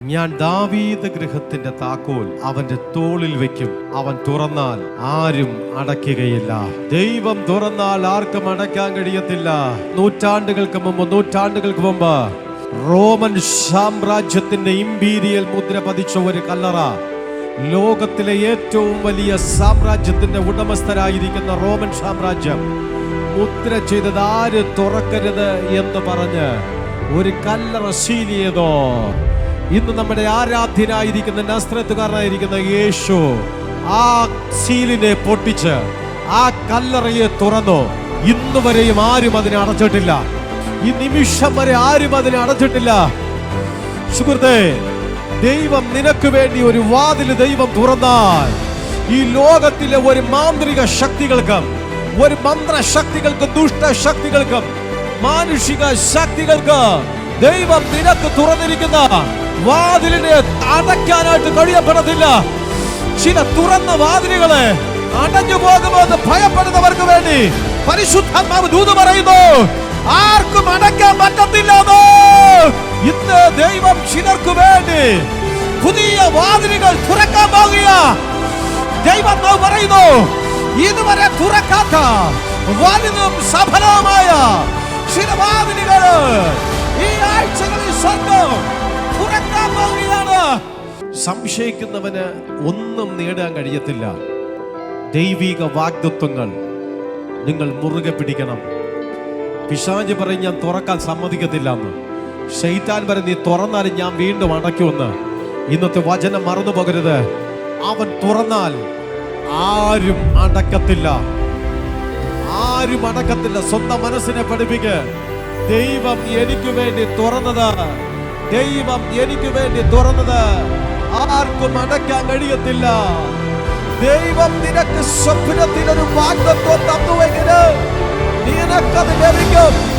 ഞാൻ ദാവീദ് ഗൃഹത്തിന്റെ താക്കോൽ അവന്റെ തോളിൽ വെക്കും. അവൻ തുറന്നാൽ ആരും അടയ്ക്കുകയില്ല. ദൈവം തുറന്നാൽ ആർക്കും അടയ്ക്കാൻ കഴിയത്തില്ല. നൂറ്റാണ്ടുകൾക്ക് മുമ്പ് റോമൻ സാമ്രാജ്യത്തിന്റെ ഇംപീരിയൽ മുദ്ര പതിച്ച ഒരു കല്ലറ, ലോകത്തിലെ ഏറ്റവും വലിയ സാമ്രാജ്യത്തിന്റെ ഉടമസ്ഥരായിരിക്കുന്ന റോമൻ സാമ്രാജ്യം മുദ്ര ചെയ്തത് ആര് തുറക്കരുത് എന്ന് പറഞ്ഞ് ഒരു കല്ലറ സീൽ ചെയ്തോ. ഇന്ന് നമ്മുടെ ആരാധ്യനായിരിക്കുന്ന നസ്രത്തുകാരനായിരിക്കുന്ന യേശു ആ സീലിനെ പൊട്ടിച്ച് ആ കല്ലറയെ തുറന്നു. ഇന്ന് വരെയും ആരും അതിനെ അടച്ചിട്ടില്ല. ഈ നിമിഷം വരെ ആരും അതിനെ അടച്ചിട്ടില്ല. സുഹൃത്തേ, ദൈവം നിനക്ക് വേണ്ടി ഒരു വാതിൽ ദൈവം തുറന്നാൽ ഈ ലോകത്തിലെ ഒരു മാന്ത്രിക ശക്തികൾക്കും ഒരു മന്ത്രശക്തികൾക്കും ദുഷ്ടശക്തികൾക്കും മാനുഷിക ശക്തികൾക്ക് ദൈവം നിനക്ക് തുറന്നിരിക്കുന്ന വാതിലിനെ അടയ്ക്കാനായിട്ട് കഴിയപ്പെടത്തില്ല. ചില തുറന്ന വാതിലുകളെ അടഞ്ഞു പോകുമെന്ന് ഭയപ്പെടുന്നവർക്ക് വേണ്ടി പരിശുദ്ധാത്മാവ് ദൂത് പറയുന്നു, ആർക്കും അടയ്ക്കാൻ പറ്റത്തില്ലെന്നോ. ഇന്ന് ദൈവം ചിലർക്ക് വേണ്ടി പുതിയ വാതിലുകൾ തുറക്കാൻ പോകുക. ദൈവം പറയുന്നു, ഇതുവരെ തുറക്കാത്ത വലുതും സഫലവുമായ ചില വാതിലുകൾ ഈ ആഴ്ചകളിൽ സ്വർഗ്ഗം തുറക്കാൻ പോകുകയാണ്. സംശയിക്കുന്നവന് ഒന്നും നേടാൻ കഴിയത്തില്ല. ദൈവിക വാഗ്ദത്വങ്ങൾ നിങ്ങൾ മുറുകെ പിടിക്കണം. പിശാച് പറയും ഞാൻ തുറക്കാൻ സമ്മതിക്കത്തില്ല എന്ന്. ശൈത്താൻ പറയും നീ തുറന്നാലും ഞാൻ വീണ്ടും അടയ്ക്കുമെന്ന്. ഇന്നത്തെ വചനം മറന്നു പോകരുത്. അവൻ തുറന്നാൽ ആരും അടക്കത്തില്ല. ആരും അടക്കത്തില്ല. സ്വന്തം മനസ്സിനെ പഠിപ്പിക്ക്. ദൈവം എനിക്ക് വേണ്ടി തുറന്നത്, ദൈവം എനിക്ക് വേണ്ടി തുറന്നത് ആർക്കും അടയ്ക്കാൻ കഴിയത്തില്ല. ദൈവം നിനക്ക് സ്വപ്നത്തിലൊരു വാഗ്ദത്വം തന്നു